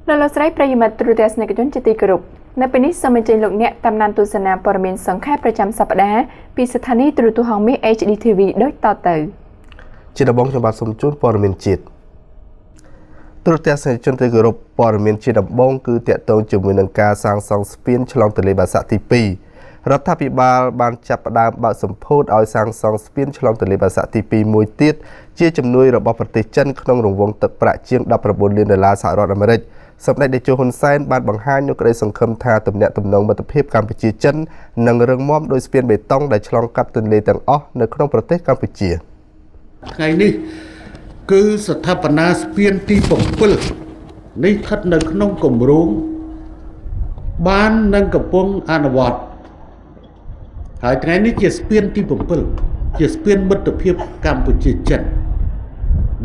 លោកស្រីប្រិយមិត្តទូរទស្សនិកជនជាទីគោរពនៅពេលនេះសូមអញ្ជើញលោកអ្នកតាមដានទស្សនាព័ត៌មានសង្ខេបប្រចាំសប្តាហ៍ពីស្ថានីយ៍ទូរទស្សន៍ហងមាស HDTV ដូចតទៅជាដំបូងខ្ញុំបាទសូមជូនព័ត៌មានជាតិទូរទស្សនិកជនទីគោរពព័ត៌មានជាដំបូងគឺតាក់ទងជាមួយនឹងការសាងសង់ស្ពានឆ្លងទន្លេបាសាក់ទី2រដ្ឋាភិបាលបានចាប់ផ្ដើមបើកសម្ពោធឲ្យសាងសង់ស្ពានឆ្លងទន្លេបាសាក់ទី2មួយទៀតជាជំនួយរបស់ប្រទេសចិនក្នុងរង្វង់ទឹកប្រាក់ជាង$19 លានសហរដ្ឋអាមេរិកសម្ដេចតេជោហ៊ុនសែនបានបង្ហាញនូវក្តីសង្ឃឹមថាទំនាក់ទំនងមិត្តភាពកម្ពុជាចិននឹងរឹងមាំដោយស្ពានបេតុងដែលឆ្លងកាត់ទន្លេទាំងអស់នៅក្នុងប្រទេសកម្ពុជាថ្ងៃនេះគឺស្ថាបនាស្ពានទី7នេះស្ថិតនៅក្នុងគម្រោងបាននឹងកំពុងអនុវត្តហើយថ្ងៃនេះជាស្ពានទី7ជាស្ពានមិត្តភាពកម្ពុជាចិន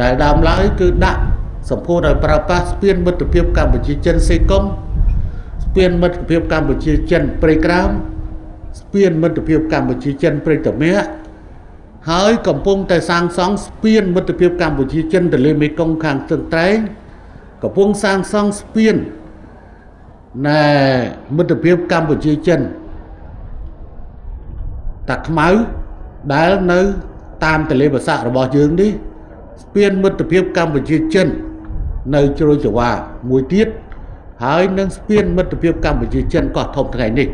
ដែលដើមឡើយគឺដាក់សម្ពោធឲ្យប្រើប្រាស់ស្ពានមិត្តភាពកម្ពុជាចិនសេកុងស្ពានមិត្តភាពកម្ពុជាចិនព្រៃក្រោមស្ពានមិត្តភាពកម្ពុជាចិនព្រៃតមាហើយកំពុងតែសាងសង់ស្ពានមិត្តភាពកម្ពុជាចិនទន្លេមេគង្គខាងទន្ត្រែងកំពុងសាងសង់ស្ពានណែមិត្តភាពកម្ពុជាចិនតាខ្មៅដែលនៅតាមទន្លេបាសាក់របស់យើងនេះស្ពានមិត្តភាពកម្ពុជាចិននៅជ្រោយចង្វាមួយទៀតហើយនឹងស្ពានមិត្តភាពកម្ពុជាចិនកោះធំថ្ងៃនេះ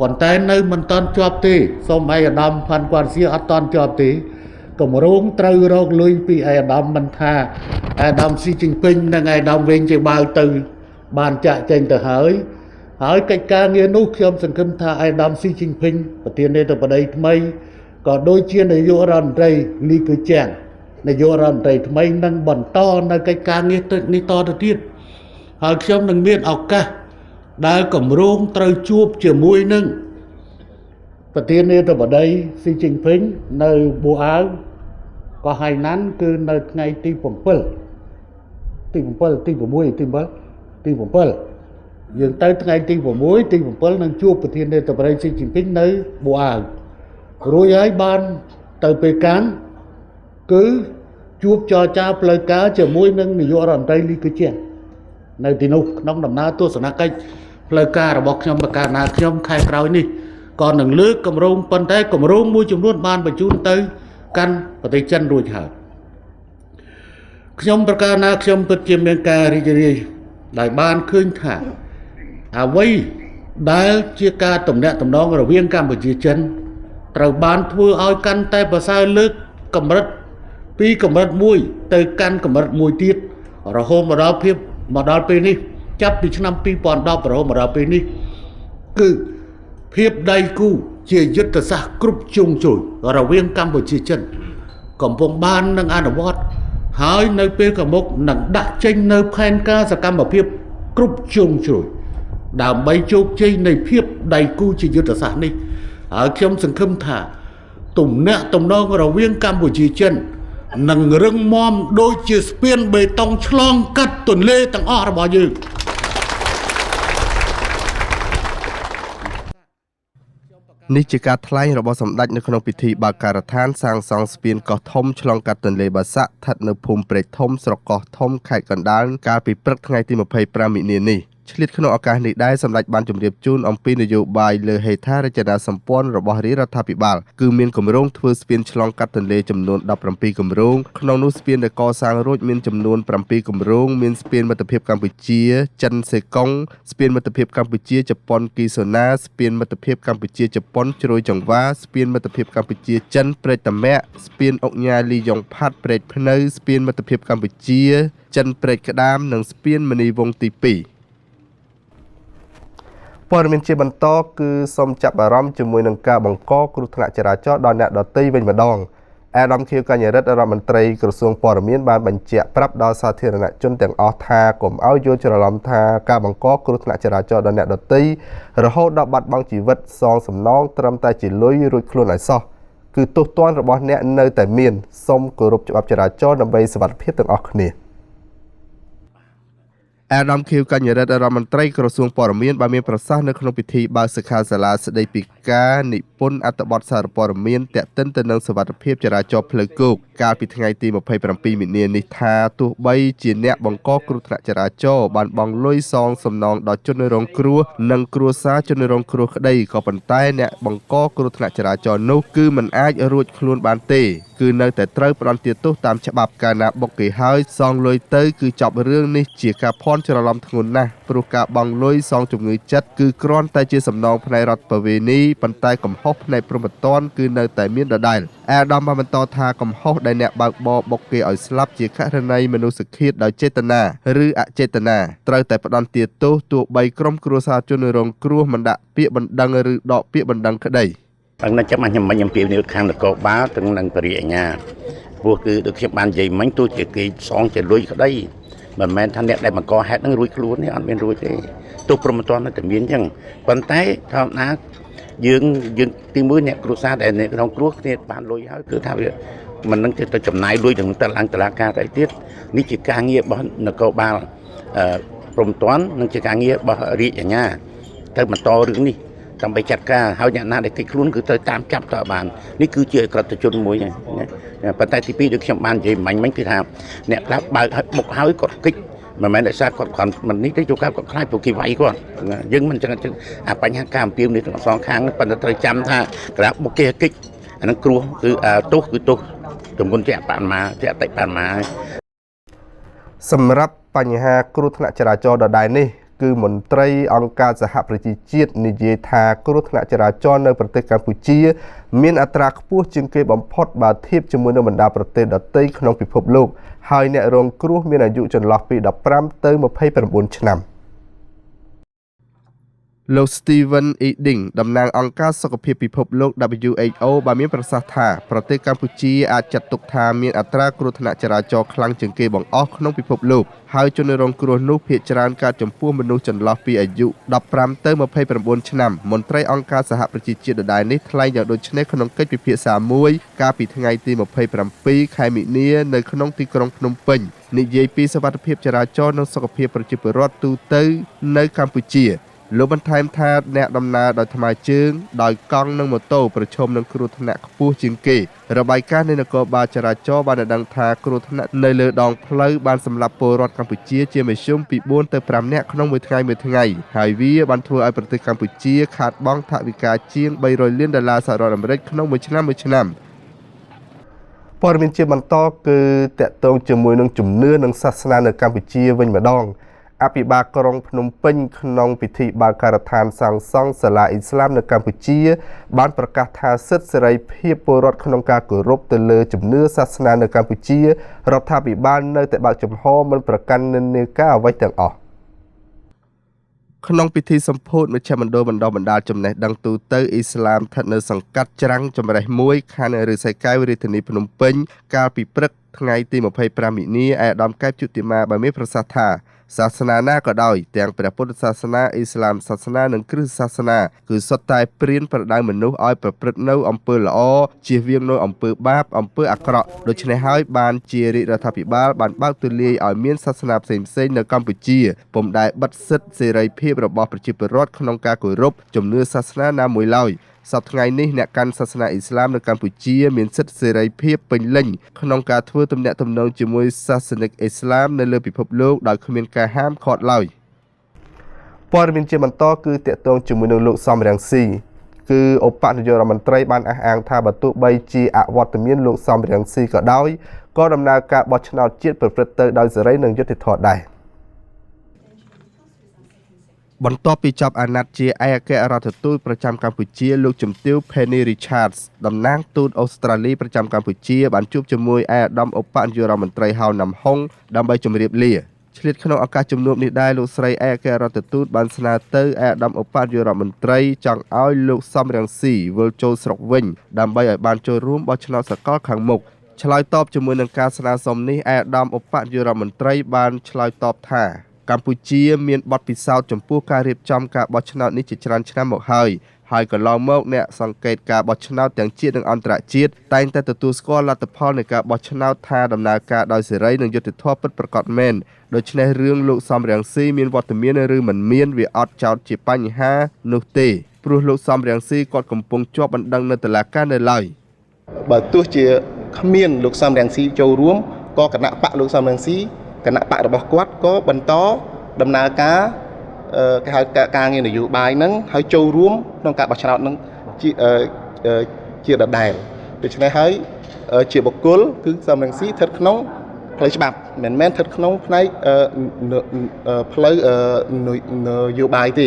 ប៉ុន្តែនៅមិនទាន់ជាប់ទេសូមឯកឧត្តមផាន់គាត់សៀអត់ទាន់ជាប់ទេកម្រងត្រូវរកលុយពីឯកឧត្តមមិនថាឯកឧត្តមស៊ីជីនពីងនិងឯកឧត្តមវិញជាបាវទៅបានចាក់ចេញទៅហើយកិច្ចការងារនោះខ្ញុំសង្ឃឹមថាឯកឧត្តមស៊ីជីនពីងប្រធានាធិបតីថ្មីក៏ដូចជានាយករដ្ឋមន្ត្រីលីកឺចាន់នាយករដ្ឋមន្ត្រីថ្មីនឹងបន្តនៅកិច្ចការងារនេះតទៅទៀតហើយខ្ញុំនឹងមានឱកាសដែលកម្រងត្រូវជួបជាមួយនឹងប្រធានាធិបតីស៊ីជីនពីងនៅបូអាវក៏ហៃណាន់គឺនៅថ្ងៃទី7យើងទៅថ្ងៃទី6ទី7នឹងជួបប្រធានាធិបតីស៊ីជីនពីងនៅបូអាវរួចហើយបានទៅពេលកាំងគឺជួបចរចាផ្លូវការជាមួយនឹងនាយករដ្ឋមន្ត្រីលីកឺចាន់នៅទីនោះក្នុងដំណើរទស្សនកិច្ចផ្លូវការរបស់ខ្ញុំបកាណាខ្ញុំខែក្រោយនេះក៏នឹងលើកគម្រោងប៉ុន្តែគម្រោងមួយចំនួនបានបញ្ជូនទៅកាន់ប្រទេសចិនរួចហើយខ្ញុំប្រកាសណាខ្ញុំពិតជាមានការរីករាយដែលបានឃើញថាអ្វីដែលជាការទំនាក់ទំនងរវាងកម្ពុជាចិនត្រូវបានធ្វើឲ្យកាន់តែប្រសើរលើកកម្រិតពីកម្រិតមួយទៅកាន់កម្រិតមួយទៀតរហូតមកដល់ពេលនេះចាប់ពីឆ្នាំ2010រហូតមកដល់ពេលនេះគឺភាពដៃគូជាយុទ្ធសាស្ត្រគ្រប់ជ្រុងជ្រោយរវាងកម្ពុជាចិនកំពុងបាននឹងអនុវត្តហើយនៅពេលខាងមុខនឹងដាក់ចេញនៅផែនការសកម្មភាពគ្រប់ជ្រុងជ្រោយដើម្បីជោគជ័យនៃភាពដៃគូជាយុទ្ធសាស្ត្រនេះហើយខ្ញុំសង្ឃឹមថាទំនាក់ទំនងរវាងកម្ពុជាចិននឹងរឹងមាំដូចជាស្ពានបេតុងឆ្លងកាត់ទន្លេទាំងអស់របស់យើងនេះជាការថ្លែងរបស់សម្ដេចនៅក្នុងពិធីបើកការដ្ឋានសាងសង់ស្ពានកោះធំឆ្លងកាត់ទន្លេបាសាក់ស្ថិតនៅភូមិព្រែកធំស្រុកកោះធំខេត្តកណ្ដាលកាលពីព្រឹកថ្ងៃទី25មីនានេះឆ្លៀតក្នុងឱកាសនេះដែរសម្ដេចបានជម្រាបជូនអំពីនយោបាយលើហេដ្ឋារចនាសម្ព័ន្ធរបស់រាជរដ្ឋាភិបាលគឺមានគម្រោងធ្វើស្ពានឆ្លងកាត់ទន្លេចំនួន17គម្រោងក្នុងនោះស្ពានដែលកសាងរួចមានចំនួន7គម្រោងមានស្ពានមិត្តភាពកម្ពុជាចិនសេកុងស្ពានមិត្តភាពកម្ពុជាជប៉ុនគីសូណាស្ពានមិត្តភាពកម្ពុជាជប៉ុនជ្រោយចង្វាស្ពានមិត្តភាពកម្ពុជាចិនព្រែកតមាក់ស្ពានអុកញ៉ាលីយ៉ុងផាត់ព្រែកភ្នៅស្ពានមិត្តភាពកម្ពុជាចិនព្រែកក្តាមនិងស្ពានមនីវងទី2ព័ត៌មានជាបន្តគឺសូមចាប់អារម្មណ៍ជាមួយនឹងការបង្កគ្រោះថ្នាក់ចរាចរណ៍ដល់អ្នកដទៃវិញម្ដងអាដាមខៀវកញ្ញរិទ្ធរដ្ឋមន្ត្រីក្រសួងព័ត៌មានបានបញ្ជាក់ប្រាប់ដល់សាធារណជនទាំងអស់ថាកុំឲ្យយល់ច្រឡំថាការបង្កគ្រោះថ្នាក់ចរាចរណ៍ដល់អ្នកដទៃរហូតដល់បាត់បង់ជីវិតសងសំណងត្រឹមតែជាលុយរួចខ្លួនឲ្យសោះគឺទោសទណ្ឌរបស់អ្នកនៅតែមានសូមគោរពច្បាប់ចរាចរណ៍ដើម្បីសុវត្ថិភាពទាំងអស់គ្នា អាដាមខៀវកញ្ញរិទ្ធរដ្ឋមន្ត្រីក្រសួងព័ត៌មានបានមានប្រសាសន៍នៅក្នុងពិធីបើកសិក្ខាសាលាស្ដីពីការនិពន្ធអត្ថបទសារព័ត៌មានទាក់ទិនទៅនឹងសុវត្ថិភាពចរាចរណ៍ផ្លូវគោកកាលពីថ្ងៃទី27មីនានេះថាទោះបីជាអ្នកបង្កគ្រោះថ្នាក់ចរាចរណ៍បានបង់លុយសងសំណងដល់ជនរងគ្រោះនិងគ្រួសារជនរងគ្រោះក្តីក៏ប៉ុន្តែអ្នកបង្កគ្រោះថ្នាក់ចរាចរណ៍នោះគឺមិនអាចរួចខ្លួនបានទេគឺនៅតែត្រូវផ្ដន្ទាទោសតាមច្បាប់កាលណាបុកគេហើយសងលុយទៅគឺចប់រឿងនេះជាការភ័ន្តច្រឡំធ្ងន់ណាស់ព្រោះការបង់លុយសងជំងឺចិត្តគឺគ្រាន់តែជាសំណងផ្នែករដ្ឋបវេនីប៉ុន្តែកំហុសផ្នែកព្រហ្មទណ្ឌគឺនៅតែមានដដែលអាដាមបានបន្តថាកំហុសដែលអ្នកបើកបរបុកគេឲ្យស្លាប់ជាករណីមនុស្សឃាតដោយចេតនាឬអចេតនាត្រូវតែផ្ដន្ទាទោសទោះបីក្រុមគ្រួសារជនរងគ្រោះមិនដាក់ពាក្យបណ្ដឹងឬដកពាក្យបណ្ដឹងក្តីអង្គចាំខ្ញុំមិញអំពីនិយាយខាងនគរបាលទាំងនឹងបរិយាញ្ញាព្រោះគឺដូចខ្ញុំបាននិយាយមិញទោះជាគេសងជាលុយក្តីមិនមែនថាអ្នកដែលបង្កហេតុនឹងរួចខ្លួននេះអត់មានរួចទេទោះព្រមតន់តែមានអញ្ចឹងប៉ុន្តែធម្មតាយើងទីមួយអ្នកគ្រួសារដែលក្នុងគ្រោះគ្នាបានលុយហើយគឺថាវាមិននឹងទៅចំណាយលុយទាំងទៅឡើងតុលាការទៅទៀតនេះជាការងាររបស់នគរបាលព្រមតន់និងជាការងាររបស់រាជអាជ្ញាទៅបន្តរឿងនេះដើម្បីចាត់ការហើយអ្នកណាដែលគេខ្លួនគឺត្រូវតាមចាប់តើបាននេះគឺជាក្រិតជនមួយណាប៉ុន្តែទីពីរដូចខ្ញុំបាននិយាយមិញគឺថាអ្នកខ្លះបើកឲ្យបុកហើយគាត់គិតមិនមែនដោយសារគាត់គ្រាន់មិននេះទេជួនកាលគាត់ខ្លាចព្រោះគេវាយគាត់យើងមិនចឹងអាបញ្ហាការអំពាវនាវទាំងសងខាងប៉ុន្តែត្រូវចាំថាក្រាបបុកគេគិតអានឹងគ្រោះគឺទោសទម្ងន់ជាបមាជាអតិបមាសម្រាប់បញ្ហាគ្រោះថ្នាក់ចរាចរណ៍ដដែលនេះគឺមន្ត្រីអង្គការសហប្រជាជាតិនិយាយថាគ្រោះថ្នាក់ចរាចរណ៍នៅប្រទេសកម្ពុជាមានអត្រាខ្ពស់ជាងគេបំផុតបើធៀបជាមួយនឹងបណ្ដាប្រទេសដទៃក្នុងពិភពលោកហើយអ្នករងគ្រោះមានអាយុចន្លោះពី15ទៅ29ឆ្នាំលោក Steven Eding តំណាងអង្គការសុខភាពពិភពលោក WHO បានមានប្រសាសន៍ថាប្រទេសកម្ពុជាអាចចាត់ទុកថាមានអត្រាគ្រោះថ្នាក់ចរាចរណ៍ខ្លាំងជាងគេបង្អស់ក្នុងពិភពលោកហើយជនរងគ្រោះនោះភាគច្រើនកើតចំពោះមនុស្សចន្លោះពីអាយុ15ទៅ29ឆ្នាំមន្ត្រីអង្គការសហប្រជាជាតិដដែលនេះថ្លែងយ៉ាងដូចនេះក្នុងកិច្ចពិភាក្សាមួយកាលពីថ្ងៃទី27ខែមិនិនានៅក្នុងទីក្រុងភ្នំពេញនិយាយពីសុវត្ថិភាពចរាចរណ៍និងសុខភាពប្រជាពលរដ្ឋទូទៅនៅកម្ពុជាលោកបន្ថែមថាអ្នកដំណើរដោយថ្មើរជើងដោយកង់និងម៉ូតូប្រឈមនឹងគ្រោះថ្នាក់ខ្ពស់ជាងគេរបាយការណ៍នៃនគរបាលចរាចរណ៍បានដឹងថាគ្រោះថ្នាក់នៅលើដងផ្លូវបានសម្លាប់ពលរដ្ឋកម្ពុជាជាមធ្យមពី4ទៅ5នាក់ក្នុងមួយថ្ងៃហើយវាបានធ្វើឲ្យប្រទេសកម្ពុជាខាតបង់ថវិកាជាង$300 លានសហរដ្ឋអាមេរិកក្នុងមួយឆ្នាំព័ត៌មានជាបន្តគឺតាក់ទងជាមួយនឹងជំនឿនិងសាសនានៅកម្ពុជាវិញម្ដងអភិបាលក្រុងភ្នំពេញក្នុងពិធីបើកការដ្ឋានសាងសង់សាលាអ៊ីស្លាមនៅកម្ពុជាបានប្រកាសថាសិទ្ធិសេរីភាពពលរដ្ឋក្នុងការគោរពទៅលើជំនឿសាសនានៅកម្ពុជារដ្ឋាភិបាលនៅតែបើកចំហមិនប្រកាន់និន្នាការអ្វីទាំងអស់ក្នុងពិធីសម្ពោធមជ្ឈមណ្ឌលបណ្ដុះបណ្ដាលចំណេះដឹងទូទៅអ៊ីស្លាមស្ថិតនៅសង្កាត់ច្រាំងចម្រេះ1ខណ្ឌឫស្សីកែវរាជធានីភ្នំពេញកាលពីព្រឹកថ្ងៃទី25មិនិនាឯកឧត្តមកែបជុតិមាបានមានប្រសាសន៍ថាសាសនាណាក៏ដោយទាំងព្រះពុទ្ធសាសនាអ៊ីស្លាមសាសនានិងគ្រិស្តសាសនាគឺសុទ្ធតែព្រានប្រដៅមនុស្សឲ្យប្រព្រឹត្តនៅអំពើល្អជៀសវាងនៅអំពើបាបអំពើអាក្រក់ដូច្នេះហើយបានជារាជរដ្ឋាភិបាលបានបើកទូលាយឲ្យមានសាសនាផ្សេងៗនៅកម្ពុជាពុំដែលបិទសិទ្ធិសេរីភាពរបស់ប្រជាពលរដ្ឋក្នុងការគោរពជំនឿសាសនាណាមួយឡើយសប្តាហ៍ថ្ងៃនេះអ្នកកាន់សាសនាអ៊ីស្លាមនៅកម្ពុជាមានសិទ្ធិសេរីភាពពេញលេញក្នុងការធ្វើទំនាក់ទំនងជាមួយសាសនិកអ៊ីស្លាមនៅលើពិភពលោកដោយគ្មានការហាមឃាត់ឡើយព័ត៌មានជាបន្តគឺតាក់ទងជាមួយនឹងលោកសំរងស៊ីគឺឧបនាយករដ្ឋមន្ត្រីបានអះអាងថាបើទោះបីជាអវត្តមានលោកសំរងស៊ីក៏ដោយក៏ដំណើរការបោះឆ្នោតជាតិប្រព្រឹត្តទៅដោយសេរីនិងយុត្តិធម៌ដែរបន្ទាប់ពីចាប់អាណត្តិជាឯកអគ្គរដ្ឋទូតប្រចាំកម្ពុជាលោកជំទាវ Penny Richards តំណាងទូតអូស្ត្រាលីប្រចាំកម្ពុជាបានជួបជាមួយឯកឧត្តមឧបនាយករដ្ឋមន្ត្រីហៅណាំហុងដើម្បីជម្រាបលាឆ្លៀតក្នុងឱកាសជំនួបនេះដែរលោកស្រីឯកអគ្គរដ្ឋទូតបានស្នើទៅឯកឧត្តមឧបនាយករដ្ឋមន្ត្រីចង់ឲ្យលោកសំរងស៊ីវិលចូលស្រុកវិញដើម្បីឲ្យបានចូលរួមបោះឆ្នោតសកលខាងមុខឆ្លើយតបជាមួយនឹងការស្នើសុំនេះឯកឧត្តមឧបនាយករដ្ឋមន្ត្រីបានឆ្លើយតបថាកម្ពុជាមានបទពិសោធន៍ចំពោះការរៀបចំការបោះឆ្នោតនេះជាច្រើនឆ្នាំមកហើយ ហើយកន្លងមកអ្នកសង្កេតការបោះឆ្នោតទាំងជាតិនិងអន្តរជាតិតែងតែទទួលស្គាល់លទ្ធផលនៃការបោះឆ្នោតថាដំណើរការដោយសេរីនិងយុត្តិធម៌ពិតប្រាកដមែនដូច្នេះរឿងលោកសំរងស៊ីមានវត្តមានឬមិនមានវាអត់ចោទជាបញ្ហានោះទេព្រោះលោកសំរងស៊ីគាត់កំពុងជាប់បណ្ដឹងនៅតុលាការនៅឡើយបើទោះជាគ្មានលោកសំរងស៊ីចូលរួមក៏គណៈបកលោកសំរងស៊ីគណៈបករបស់គាត់ក៏បន្តដំណើរការគេហៅការងារនយោបាយហ្នឹងហើយចូលរួមក្នុងការបោះឆ្នោតហ្នឹងជាដដែលដូច្នេះហើយជាបុគ្គលគឺសំរងស៊ីស្ថិតក្នុងផ្លូវច្បាប់មិនមែនស្ថិតក្នុងផ្នែកផ្លូវនយោបាយទេ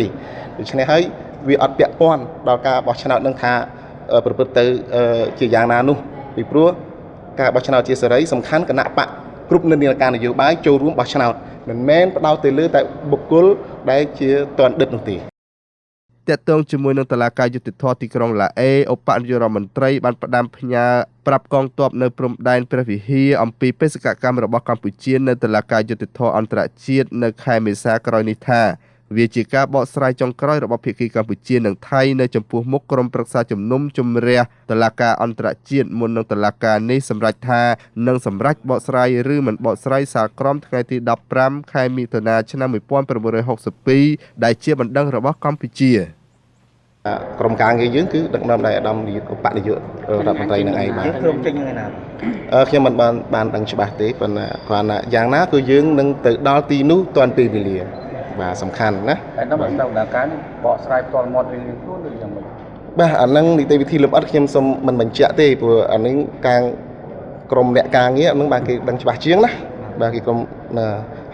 ដូច្នេះហើយវាអត់ពាក់ព័ន្ធដល់ការបោះឆ្នោតនឹងថាប្រព្រឹត្តទៅជាយ៉ាងណានោះពីព្រោះការបោះឆ្នោតជាសេរីសំខាន់គណៈបកគ្រប់និន្នាការនយោបាយចូលរួមបោះឆ្នោតមិនមែនផ្ដោតទៅលើតែបុគ្គលដែលជាទណ្ឌិតនោះទេតាក់ទងជាមួយនឹងតុលាការយុតិធធទីក្រុងឡាអេឧបនាយករដ្ឋមន្ត្រីបានផ្ដាំផ្ញើប្រាប់កងទ័ពនៅព្រំដែនព្រះវិហារអំពីបេសកកម្មរបស់កម្ពុជានៅតុលាការយុតិធធអន្តរជាតិនៅខែមេសាក្រោយនេះថាវាជាការបកស្រាយចុងក្រោយរបស់ភាគីកម្ពុជានិងថៃនៅចំពោះមុខក្រុមប្រឹក្សាជំនុំជម្រះតុលាការអន្តរជាតិមុននឹងតុលាការនេះសម្រេចថានឹងសម្រេចបកស្រាយឬមិនបកស្រាយសាលក្រមថ្ងៃទី15ខែមិថុនាឆ្នាំ1962ដែលជាបណ្ដឹងរបស់កម្ពុជាក្រុមការងារយើងគឺដឹកនាំដោយឧត្តមនាយកឧបនាយករដ្ឋមន្ត្រីនឹងឯងបាទក្រុមចេញថ្ងៃណាខ្ញុំមិនបានដឹងច្បាស់ទេប៉ុន្តែគ្រាន់តែយ៉ាងណាគឺយើងនឹងទៅដល់ទីនោះទាន់ពេលវេលាបាទសំខាន់ណាតែដល់ដំណើរការនេះបកស្រាយផ្ទាល់មាត់រៀងៗខ្លួនឬយ៉ាងម៉េចបាទអានឹងនីតិវិធីលម្អិតខ្ញុំសូមមិនបញ្ជាក់ទេព្រោះអានឹងការក្រុមអ្នកការងារនឹងបានគេដឹងច្បាស់ជាងណាបាទគេក្រុម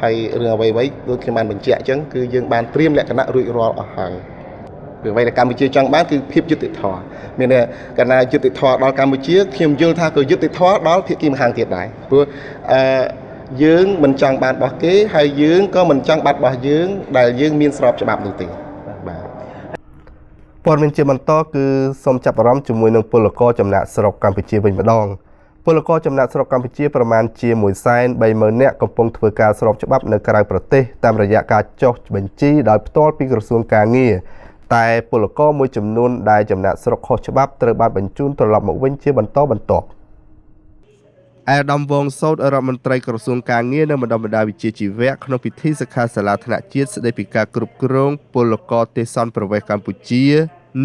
ហើយរឿងអ្វីៗដូចខ្ញុំបានបញ្ជាក់អញ្ចឹងគឺយើងបានត្រៀមលក្ខណៈរួចរាល់អស់ហើយគឺអ្វីដែលកម្ពុជាចង់បានគឺភាពយុត្តិធម៌មានតែកាលណាយុត្តិធម៌ដល់កម្ពុជាខ្ញុំយល់ថាក៏យុត្តិធម៌ដល់ភាគីម្ខាងទៀតដែរព្រោះយើងមិនចង់បានរបស់គេហើយយើងក៏មិនចង់បាត់របស់យើងដែលយើងមានស្របច្បាប់នោះទេបាទព័ត៌មានជាបន្តគឺសូមចាប់អារម្មណ៍ជាមួយនឹងពលករចំណាក់ស្រុកកម្ពុជាវិញម្ដងពលករចំណាក់ស្រុកកម្ពុជាប្រមាណជា 130,000 នាក់កំពុងធ្វើការស្របច្បាប់នៅក្រៅប្រទេសតាមរយៈការចុះបញ្ជីដោយផ្ទាល់ពីក្រសួងការងារតែពលករមួយចំនួនដែលចំណាក់ស្រុកខុសច្បាប់ត្រូវបានបញ្ជូនត្រឡប់មកវិញជាបន្តបន្ទាប់អាដាមវងសោតរដ្ឋមន្ត្រីក្រសួងការងារនិងបណ្ដុះបណ្ដាលវិជ្ជាជីវៈក្នុងពិធីសិក្ខាសាលាថ្នាក់ជាតិស្តីពីការគ្រប់គ្រងពលករទេសន្តប្រវេសកម្ពុជា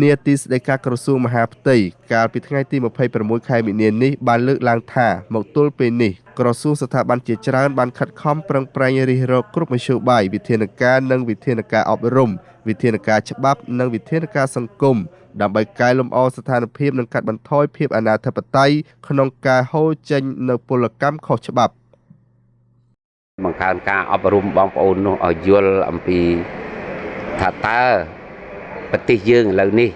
នាទីស្តីការក្រសួងមហាផ្ទៃកាលពីថ្ងៃទី26ខែមីនានេះបានលើកឡើងថាមកទល់ពេលនេះក្រសួងស្ថាប័នជាច្រើនបានខិតខំប្រឹងប្រែងរិះរកគ្រប់មធ្យោបាយវិធានការនិងវិធានការអប់រំវិធានការច្បាប់និងវិធានការសង្គមដើម្បីកែលម្អស្ថានភាពនិងកាត់បន្ថយភាពអនាធិបតេយ្យក្នុងការហូរចេញនៅពលកម្មខុសច្បាប់បង្កើនការអប់រំបងប្អូននោះឲ្យយល់អំពីថាតើប្រទេសយើងឥឡូវនេះ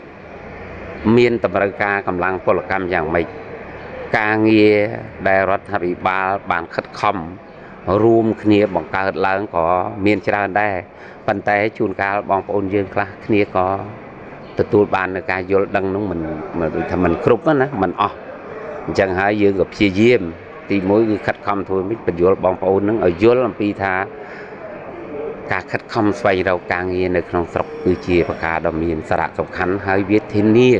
មានតម្រូវការកម្លាំងពលកម្មយ៉ាងម៉េចការងារដែលរដ្ឋាភិបាលបានខិតខំរួមគ្នាបង្កើតឡើងក៏មានច្រើនដែរប៉ុន្តែជួនកាលបងប្អូនយើងខ្លះគ្នាក៏ទទួលបាននៅការយល់ដឹងនោះមិនថាមិនគ្រប់ណាមិនអស់អញ្ចឹងហើយយើងក៏ព្យាយាមទីមួយគឺខិតខំធ្វើមិនបញ្យល់បងប្អូននឹងឲ្យយល់អំពីថាការខិតខំស្វែងរកការងារនៅក្នុងស្រុកគឺជាប្រការដ៏មានសារៈសំខាន់ហើយវាធានា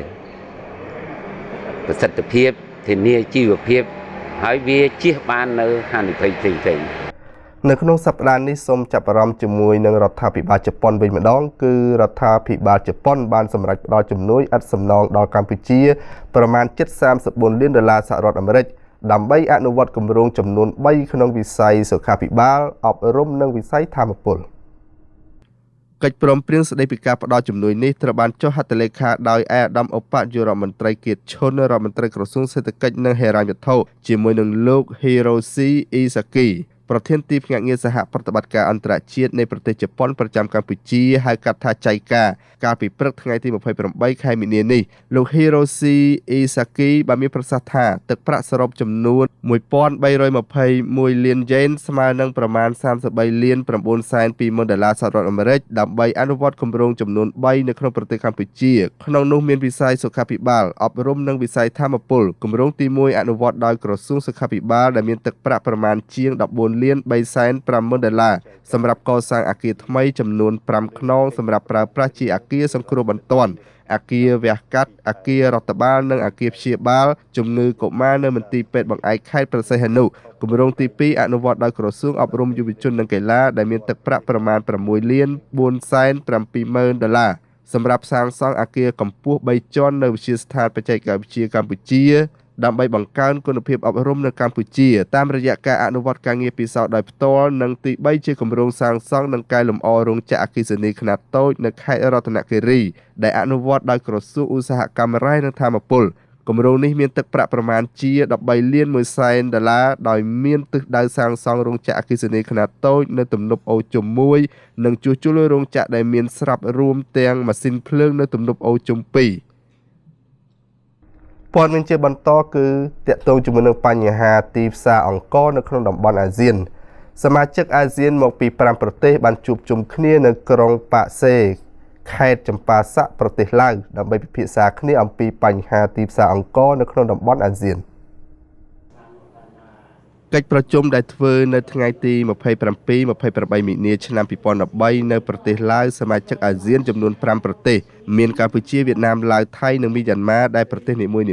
ប្រសិទ្ធភាពធានាជីវភាពហើយវាជៀសបាននៅហានិភ័យផ្សេងៗនៅក្នុងសប្តាហ៍នេះសូមចាប់អារម្មណ៍ជាមួយនឹងរដ្ឋាភិបាលជប៉ុនវិញម្ដងគឺរដ្ឋាភិបាលជប៉ុនបានសម្រេចផ្តល់ជំនួយឥតសំណងដល់កម្ពុជាប្រមាណ$34 លានសហរដ្ឋអាមេរិកដើម្បីអនុវត្តគម្រោងចំនួន3ក្នុងវិស័យសុខាភិបាលអប់រំនិងវិស័យធម្មពលកិច្ចព្រមព្រៀងស្តីពីការផ្តល់ជំនួយនេះត្រូវបានចុះហត្ថលេខាដោយអាដាមឧបនាយករដ្ឋមន្ត្រីគៀតឈុនរដ្ឋមន្ត្រីក្រសួងសេដ្ឋកិច្ចនិងហិរញ្ញវត្ថុជាមួយនឹងលោក Hiroshi Isakiប្រធានទីភ្នាក់ងារសហប្រតិបត្តិការអន្តរជាតិនៃប្រទេសជប៉ុនប្រចាំកម្ពុជាហៅកាត់ថាចៃកាកាលពីព្រឹកថ្ងៃទី28ខែមីនានេះលោក Hiroshi Isaki បានមានប្រសាសន៍ថាទឹកប្រាក់សរុបចំនួន$1,321 លានស្មើនឹងប្រមាណ$33.9 លានសហរដ្ឋអាមេរិកដើម្បីអនុវត្តគម្រោងចំនួន3នៅក្នុងប្រទេសកម្ពុជាក្នុងនោះមានវិស័យសុខាភិបាលអប់រំនិងវិស័យធម្មពលគម្រោងទី1អនុវត្តដោយក្រសួងសុខាភិបាលដែលមានទឹកប្រាក់ប្រមាណជាង$14.350,000សម្រាប់កសាងអគារថ្មីចំនួន5ខ្នងសម្រាប់ប្រើប្រាស់ជាអគារសង្គ្រោះបន្ទាន់ អាគារវះកាត់អាគាររដ្ឋបាលនិងអាគារព្យាបាលជំងឺកុមារនៅមន្ទីរពេទ្យបង្អែកខេត្តព្រះសីហនុគម្រោងទី2អនុវត្តដោយក្រសួងអប់រំយុវជននិងកីឡាដែលមានទឹកប្រាក់ប្រមាណ$6,470,000សម្រាប់សាងសង់អគារកម្ពស់3ជាន់នៅវិទ្យាស្ថានបច្ចេកវិទ្យាកម្ពុជាដើម្បីបង្កើនគុណភាពអប់រំនៅកម្ពុជាតាមរយៈការអនុវត្តការងារពិសោធន៍ដោយផ្ទាល់និងទី3ជាគម្រោងសាងសង់និងកែលម្អរោងចក្រអគ្គិសនីខ្នាតតូចនៅខេត្តរតនគិរីដែលអនុវត្តដោយក្រសួងឧស្សាហកម្មរ៉ែនិងថាមពលគម្រោងនេះមានទឹកប្រាក់ប្រមាណជា$13,100,000ដោយមានទិសដៅសាងសង់រោងចក្រអគ្គិសនីខ្នាតតូចនៅទំនប់អូជុំ1និងជួសជុលរោងចក្រដែលមានស្រាប់រួមទាំងម៉ាស៊ីនភ្លើងនៅទំនប់អូជុំ2ព័ត៌មានជាបន្តគឺតាក់ទងជាមួយនឹងបញ្ហាទីផ្សារអង្ករនៅក្នុងតំបន់អាស៊ានសមាជិកអាស៊ានមកពី5ប្រទេសបានជួបជុំគ្នានៅក្រុងប៉ាសេខេត្តចម្ប៉ាសាក់ប្រទេសឡាវដើម្បីពិភាក្សាគ្នាអំពីបញ្ហាទីផ្សារអង្ករនៅក្នុងតំបន់អាស៊ានកិច្ចប្រជុំដែលធ្វើនៅថ្ងៃទី27-28មីនាឆ្នាំ2013នៅប្រទេសឡាវសមាជិកអាស៊ានចំនួន5ប្រទេសមានកម្ពុជាវៀតណាមឡាវថៃនិងមីយ៉ាន់ម៉ាដែលប្រទេសនីមួយៗ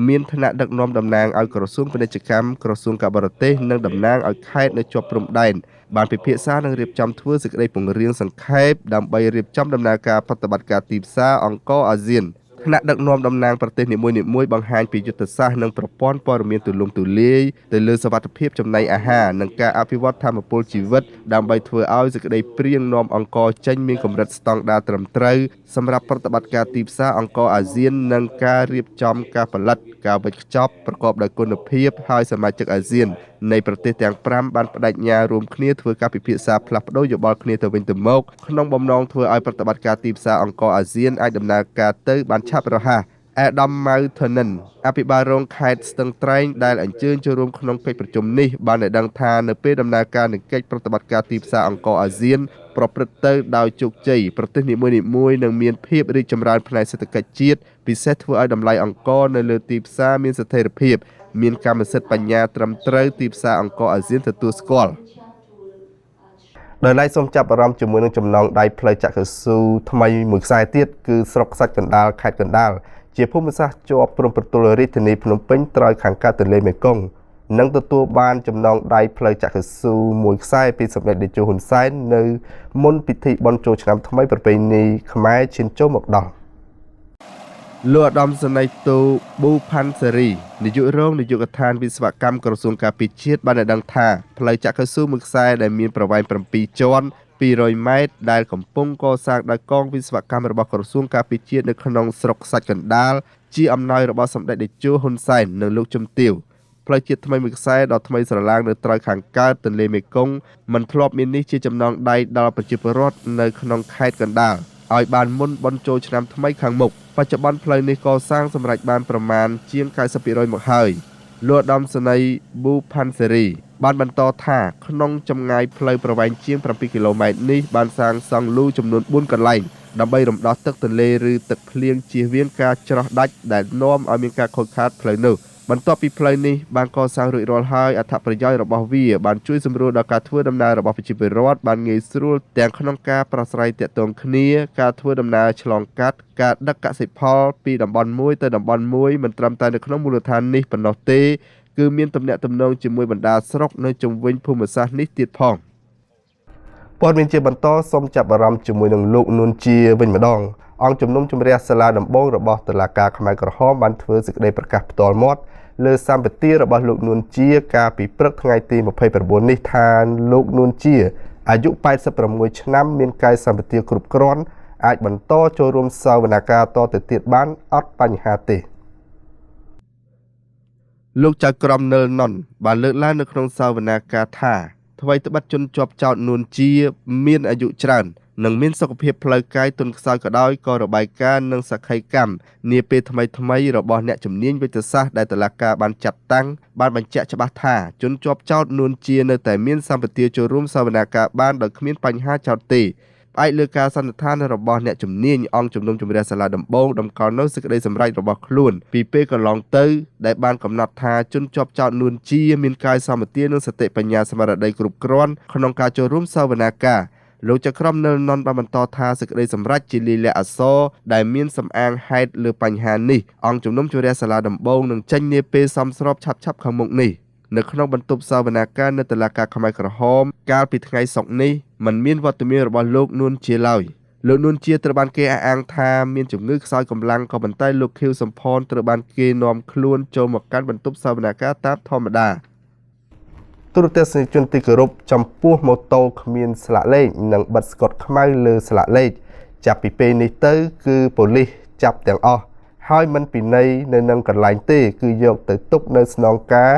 មានឋានៈដឹកនាំតំណាងឲ្យក្រសួងពាណិជ្ជកម្មក្រសួងការបរទេសនិងតំណាងឲ្យខេត្តនៅជាប់ព្រំដែនបានពិភាក្សានិងរៀបចំធ្វើសេចក្តីពង្រៀងសង្ខេបដើម្បីរៀបចំដំណើរការប្រតិបត្តិការទីផ្សារអង្ករអាស៊ានថ្នាក់ដឹកនាំតំណាងប្រទេសនីមួយៗបង្ហាញពីយុទ្ធសាស្ត្រនិងប្រព័ន្ធព័ត៌មានទូលំទូលាយទៅលើសុវត្ថិភាពចំណីអាហារនិងការអភិវឌ្ឍថាមពលជីវិតដើម្បីធ្វើឲ្យសេចក្តីព្រាងនាំអង្ករចេញមានកម្រិតស្តង់ដារត្រឹមត្រូវសម្រាប់ប្រតិបត្តិការទីផ្សារអង្ករអាស៊ាននិងការរៀបចំការផលិតការវេចខ្ចប់ប្រកបដោយគុណភាពហើយសមាជិកអាស៊ាននៃប្រទេសទាំង5បានបដិញ្ញារួមគ្នាធ្វើការពិភាក្សាផ្លាស់ប្តូរយោបល់គ្នាទៅវិញទៅមកក្នុងបំណងធ្វើឲ្យប្រតិបត្តិការទីផ្សារអង្ករអាស៊ានអាចដំណើរការទៅបានឆាប់រហ័សអាដាមម៉ៅថនិនអភិបាលរងខេត្តស្ទឹងត្រែងដែលអញ្ជើញចូលរួមក្នុងកិច្ចប្រជុំនេះបានឲ្យដឹងថានៅពេលដំណើរការនៃកិច្ចប្រតិបត្តិការទីផ្សារអង្ករអាស៊ានប្រព្រឹត្តទៅដោយជោគជ័យប្រទេសនីមួយៗនឹងមានភាពរីកចម្រើនផ្នែកសេដ្ឋកិច្ចជាតិពិសេសធ្វើឲ្យតម្លៃអង្ករនៅលើទីផ្សារមានស្ថិរភាពមានកម្មសិទ្ធិបញ្ញាត្រឹមត្រូវទីផ្សារអង្ករអាស៊ានទទួលស្គាល់ដោយឡែកសូមចាប់អារម្មណ៍ជាមួយនឹងចំណងដៃផ្លូវចក្រស៊ូថ្មីមួយខ្សែទៀតគឺស្រុកសាច់កណ្ដាលខេត្តកណ្ដាលជាភូមិសាស្ត្រជាប់ព្រំប្រទល់រាជធានីភ្នំពេញត្រើយខាងកើតទន្លេមេគង្គនិងទទួលបានចំណងដៃផ្លូវចក្រស៊ូមួយខ្សែពីសម្ដេចតេជោហ៊ុនសែននៅមុនពិធីបុណ្យចូលឆ្នាំថ្មីប្រពៃណីខ្មែរឈានចូលមកដល់លោកឧត្តមសេនីយ៍តូប៊ូផាន់សេរីនាយករងនាយកដ្ឋានវិស្វកម្មក្រសួងការពារជាតិបានឲ្យដឹងថាផ្លូវចក្រស៊ូមួយខ្សែដែលមានប្រវែង7ជាន់200ម៉ែត្រដែលកំពុងកសាងដោយកងវិស្វកម្មរបស់ក្រសួងការពារជាតិនៅក្នុងស្រុកសាច់កណ្ដាលជាអំណោយរបស់សម្ដេចតេជោហ៊ុនសែននិងលោកជំទាវផ្លូវជាតិថ្មីមួយខ្សែដ៏ថ្មីស្រឡាងនៅត្រើយខាងកើតទន្លេមេគង្គមិនធ្លាប់មាននេះជាចំណងដៃដល់ប្រជាពលរដ្ឋនៅក្នុងខេត្តកណ្ដាលឲ្យបានមុនបុណ្យចូលឆ្នាំថ្មីខាងមុខបច្ចុប្បន្នផ្លូវនេះកសាងសម្រាប់បានប្រមាណជាង 90% មកហើយលោកឧត្តមសេនីយ៍ប៊ូផាន់សេរីបានបន្តថាក្នុងចម្ងាយផ្លូវប្រវែងជាង7គីឡូម៉ែត្រនេះបានសាងសង់លូចំនួន4កន្លែងដើម្បីរំដោះទឹកទន្លេឬទឹកភ្លៀងជៀសវាងការច្រោះដាច់ដែលនាំឲ្យមានការខូចខាតផ្លូវនោះបន្ទាប់ពីផ្លូវនេះបានកសាងរួចរាល់ហើយអត្ថប្រយោជន៍របស់វាបានជួយសម្រួលដល់ការធ្វើដំណើររបស់ប្រជាពលរដ្ឋបានងាយស្រួលទាំងក្នុងការប្រស្រ័យទាក់ទងគ្នាការធ្វើដំណើរឆ្លងកាត់ការដឹកកសិផលពីតំបន់មួយទៅតំបន់មួយមិនត្រឹមតែនៅក្នុងមូលដ្ឋាននេះប៉ុណ្ណោះទេគឺមានទំនាក់ទំនងជាមួយបណ្ដាស្រុកនៅជុំវិញភូមិសាស្ត្រនេះទៀតផងព័ត៌មានជាបន្តសូមចាប់អារម្មណ៍ជាមួយនឹងលោកនួនជាវិញម្ដងអង្គជំនុំជម្រះសាលាដំបងរបស់តុលាការខ្មែរក្រហមបានធ្វើសេចក្តីប្រកាសផ្ទាល់មាត់លើសម្បទារបស់លោកនួនជាកាលពីព្រឹកថ្ងៃទី29នេះថាលោកនួនជាអាយុ86ឆ្នាំមានកាយសម្បទាគ្រប់គ្រាន់អាចបន្តចូលរួមសវនកម្មតទៅទៀតបានអត់បញ្ហាទេលោកចៅក្រមនិលណុនបានលើកឡើងនៅក្នុងសវនកម្មថាថ្មីត្បិតជនជាប់ចោទនួនជាមានអាយុច្រើននិងមានសុខភាពផ្លូវកាយទន់ខ្សោយក៏ដោយក៏របាយការណ៍និងសក្ខីកម្មនាពេលថ្មីរបស់អ្នកជំនាញវិទ្យាសាស្ត្រដែលតុលាការបានចាត់តាំងបានបញ្ជាក់ច្បាស់ថាជនជាប់ចោទនួនជានៅតែមានសម្បទាចូលរួមសវនកម្មបានដោយគ្មានបញ្ហាចោទទេផ្អែកលើការសន្និដ្ឋានរបស់អ្នកជំនាញអង្គជំនុំជម្រះសាលាដំបងដំកល់នៅសេចក្តីសម្រេចរបស់ខ្លួនពីពេលកន្លងទៅដែលបានកំណត់ថាជនជាប់ចោទនួនជាមានកាយសម្បទានិងសតិបញ្ញាស្មារតីគ្រប់គ្រាន់ក្នុងការចូលរួមសវនកម្ម លោកចក្រមនៅននបានបន្តថាសេចក្តីសម្រេចជាលិលាអសរដែលមានសំអាងហេតុលើបញ្ហានេះអង្គជំនុំជម្រះសាលាដំបងនឹងចេញនាពេលសមស្របឆាប់ៗខាងមុខនេះនៅក្នុងបន្ទប់សវនាការនៅតុលាការខ្មែរក្រហមកាលពីថ្ងៃសុក្រនេះមិនមានវត្តមានរបស់លោកនួនជាឡើយលោកនួនជាត្រូវបានគេអះអាងថាមានជំងឺខ្សោយកម្លាំងក៏ប៉ុន្តែលោកខៀវសំផនត្រូវបានគេនាំខ្លួនចូលមកកាន់បន្ទប់សវនាការតាមធម្មតាទូរទស្សនិកជនទីគោរពចំពោះម៉ូតូគ្មានស្លាកលេខនិងបិទស្កុតខ្មៅលើស្លាកលេខចាប់ពីពេលនេះទៅគឺប៉ូលីសចាប់ទាំងអស់ហើយមិនពិន័យនៅនឹងកន្លែងទេគឺយកទៅទុកនៅស្នងការ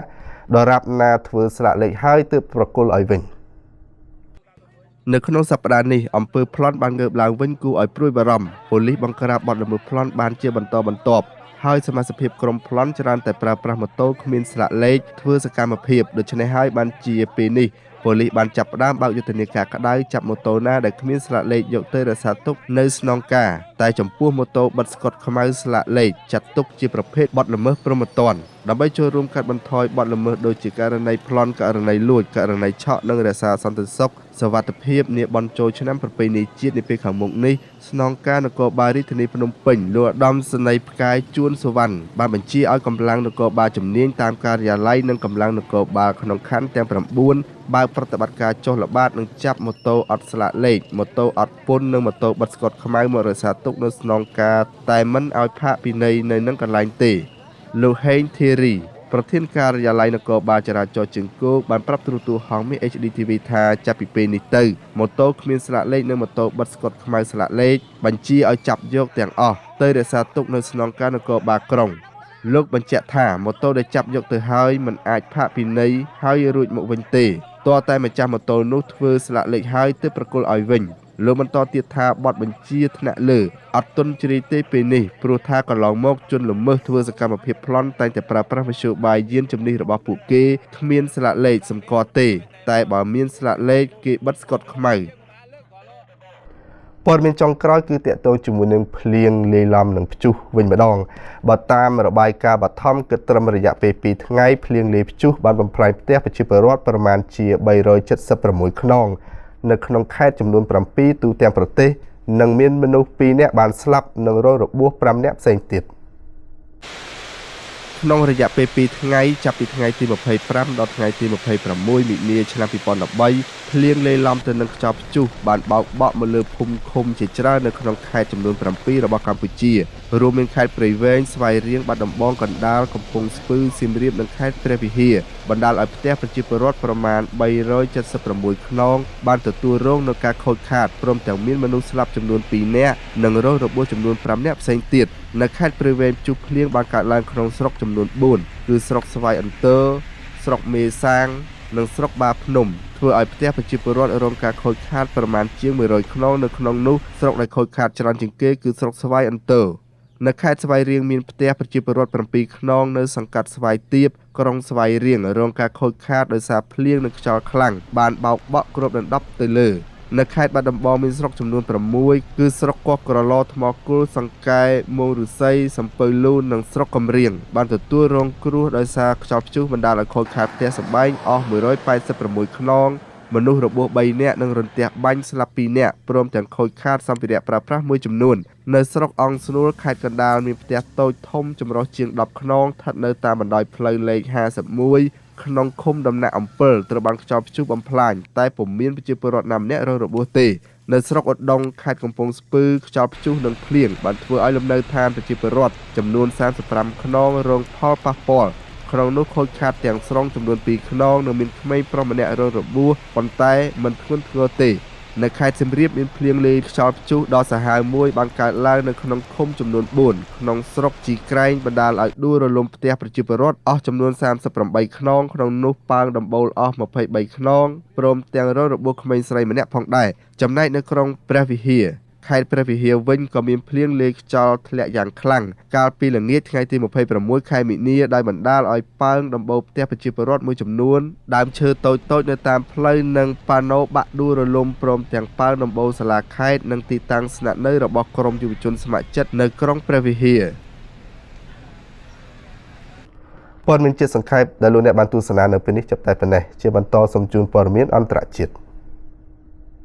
ដរាបណាធ្វើស្លាកលេខហើយទើបប្រគល់ឲ្យវិញនៅក្នុងសប្តាហ៍នេះអំពើប្លន់បានងើបឡើងវិញគួរឲ្យព្រួយបារម្ភប៉ូលីសបង្ក្រាបបទល្មើសប្លន់បានជាបន្តបន្ទាប់ហើយសមាជិកក្រុមប្លន់ច្រើនតែប្រើប្រាស់ម៉ូតូគ្មានស្លាកលេខធ្វើសកម្មភាពដូច្នេះហើយបានជាពេលនេះប៉ូលីសបានចាប់ផ្ដើមបើកយុទ្ធនាការក្តៅចាប់ម៉ូតូណាដែលគ្មានស្លាកលេខយកទៅរក្សាទុកនៅស្នងការតែចំពោះម៉ូតូបិទស្កុតខ្មៅស្លាកលេខចាត់ទុកជាប្រភេទបទល្មើសព្រហ្មទណ្ឌដើម្បីចូលរួមកាត់បន្ថយបទល្មើសដូចជាករណីប្លន់ករណីលួចករណីឆក់និងរក្សាសន្តិសុខសុវត្ថិភាពនាបន់ជោឆ្នាំប្រពៃណីជាតិនាពេលខាងមុខនេះស្នងការនគរបាលរាជធានីភ្នំពេញលោកឧត្តមសេនីយ៍ផ្កាយជួនសុវណ្ណបានបញ្ជាឲ្យកម្លាំងនគរបាលជំនាញតាមការិយាល័យនិងកម្លាំងនគរបាលក្នុងខណ្ឌទាំង9បើកប្រតិបត្តិការចុះល្បាតនិងចាប់ម៉ូតូអត់ស្លាកលេខម៉ូតូអត់ពន្ធនិងម៉ូតូបិទស្កុតខ្មៅមករក្សាទុកនៅស្នងការតែមិនឲ្យផាកពិន័យនៅនឹងកន្លែងទេលោកហេងធីរីប្រធានការិយាល័យនគរបាលចរាចរណ៍ជើងគោកបានប្រាប់ទូរទស្សន៍ហងមាស HD TV ថាចាប់ពីពេលនេះទៅម៉ូតូគ្មានស្លាកលេខនិងម៉ូតូបិទស្កុតខ្មៅស្លាកលេខបញ្ជាឲ្យចាប់យកទាំងអស់ទៅរក្សាទុកនៅស្នងការនគរបាលក្រុងលោកបញ្ជាក់ថាម៉ូតូដែលចាប់យកទៅហើយមិនអាចផាកពិន័យហើយរួចមកវិញទេទាល់តែម្ចាស់ម៉ូតូនោះធ្វើស្លាកលេខហើយទើបប្រគល់ឲ្យវិញលោកបន្តទៀតថាបទបញ្ជាថ្នាក់លើអត់ទន់ជ្រាយទេពេលនេះព្រោះថាកន្លងមកជនល្មើសធ្វើសកម្មភាពប្លន់តែងតែប្រើប្រាស់មធ្យោបាយយានជំនិះរបស់ពួកគេគ្មានស្លាកលេខសម្គាល់ទេតែបើមានស្លាកលេខគេបិទស្កុតខ្មៅព័ត៌មានចុងក្រោយគឺតាក់ទងជាមួយនឹងភ្លៀងលាយឡំនឹងព្យុះវិញម្ដងបើតាមរបាយការណ៍បឋមគិតត្រឹមរយៈពេល2ថ្ងៃភ្លៀងលាយព្យុះបានបំផ្លាញផ្ទះប្រជាពលរដ្ឋប្រមាណជា376ខ្នងនៅក្នុងខេត្តចំនួន7ទូទាំងប្រទេសនិងមានមនុស្ស2នាក់បានស្លាប់និងរងរបួស5នាក់ផ្សេងទៀតក្នុងរយៈពេល2ថ្ងៃចាប់ពីថ្ងៃទី25ដល់ថ្ងៃទី26មិនិនាឆ្នាំ2013ភ្លៀងលាយឡំទៅនឹងខ្យល់ព្យុះបានបោកបក់មកលើភូមិឃុំជាច្រើននៅក្នុងខេត្តចំនួន7របស់កម្ពុជារួមមានខេត្តព្រៃវែងស្វាយរៀងបាត់ដំបងកណ្ដាលកំពង់ស្ពឺសៀមរាបនិងខេត្តព្រះវិហារបណ្ដាលឲ្យផ្ទះប្រជាពលរដ្ឋប្រមាណ376ខ្នងបានទទួលរងនឹងការខូចខាតព្រមទាំងមានមនុស្សស្លាប់ចំនួន2នាក់និងរងរបួសចំនួន5នាក់ផ្សេងទៀតនៅខេត្តព្រៃវែងព្យុះភ្លៀងបានកើតឡើងក្នុងស្រុកចំនួន4គឺស្រុកស្វាយអន្តរស្រុកមេសាងនិងស្រុកបាភ្នំធ្វើឲ្យផ្ទះប្រជាពលរដ្ឋរងការខូចខាតប្រមាណជាង100ខ្នងនៅក្នុងនោះស្រុកដែលខូចខាតច្រើនជាងគេគឺស្រុកស្វាយអន្តរនៅខេត្តស្វាយរៀងមានផ្ទះប្រជាពលរដ្ឋ7ខ្នងនៅសង្កាត់ស្វាយទៀបក្រុងស្វាយរៀងរងការខូចខាតដោយសារភ្លៀងនិងខ្យល់ខ្លាំងបានបោកបក់គ្របដណ្ដប់ទៅលើនៅខេត្តបាត់ដំបងមានស្រុកចំនួន6គឺស្រុកកោះក្រឡថ្មគល់សង្កែមងឫស្សីសំពៅលូននិងស្រុកកំរៀងបានទទួលរងគ្រោះដោយសារខ្យល់ព្យុះបណ្ដាលឲ្យខូចខាតផ្ទះសម្បែងអស់186ខ្នងមនុស្សរបួស3នាក់និងរន្ទះបាញ់ស្លាប់2នាក់ព្រមទាំងខូចខាតសម្ភារៈប្រើប្រាស់មួយចំនួននៅស្រុកអង្គស្នួលខេត្តកណ្ដាលមានផ្ទះតូចធំចម្រុះជាង10ខ្នងស្ថិតនៅតាមបណ្ដោយផ្លូវលេខ51ក្នុងឃុំដំណាក់អំពិលត្រូវបានខ្យល់ព្យុះបំផ្លាញតែពុំមានប្រជាពលរដ្ឋណាម្នាក់រងរបួសទេនៅស្រុកឧដុង្គខេត្តកំពង់ស្ពឺខ្យល់ព្យុះនិងភ្លៀងបានធ្វើឲ្យលំនៅឋានប្រជាពលរដ្ឋចំនួន35ខ្នងរងផលប៉ះពាល់ក្នុងនោះខូចខាតទាំងស្រុងចំនួន2ខ្នងនិងមានក្មេងប្រុសម្នាក់រងរបួសប៉ុន្តែមិនធ្ងន់ធ្ងរទេនៅខេត្តសៀមរាបមានភ្លៀងលេខ្យល់ព្យុះដ៏សាហាវមួយបានកើតឡើងនៅក្នុងឃុំចំនួន4ក្នុងស្រុកជីក្រែងបណ្ដាលឲ្យដួលរលំផ្ទះប្រជាពលរដ្ឋអស់ចំនួន38ខ្នងក្នុងនោះប៉ើងដំបូលអស់23ខ្នងព្រមទាំងរងរបួសក្មេងស្រីម្នាក់ផងដែរចំណែកនៅក្រុងព្រះវិហារខេត្តព្រះវិហារវិញក៏មានភ្លៀងលេខ្យល់ធ្លាក់យ៉ាងខ្លាំងកាលពីល្ងាចថ្ងៃទី26ខែមិនិនាដែលបណ្ដាលឲ្យប៉ើងដំបូលផ្ទះប្រជាពលរដ្ឋមួយចំនួនដើមឈើតូចៗនៅតាមផ្លូវនិងប៉ាណូបាក់ដួលរលំព្រមទាំងប៉ើងដំបូលសាលាខេត្តនិងទីតាំងស្នាក់នៅរបស់ក្រុមយុវជនស្ម័គ្រចិត្តនៅក្រុងព្រះវិហារព័ត៌មានជាតិសង្ខេបដែលលោកអ្នកបានទស្សនានៅពេលនេះចាប់តែប៉ុណ្ណេះជាបន្តសូមជូនព័ត៌មានអន្តរជាតិ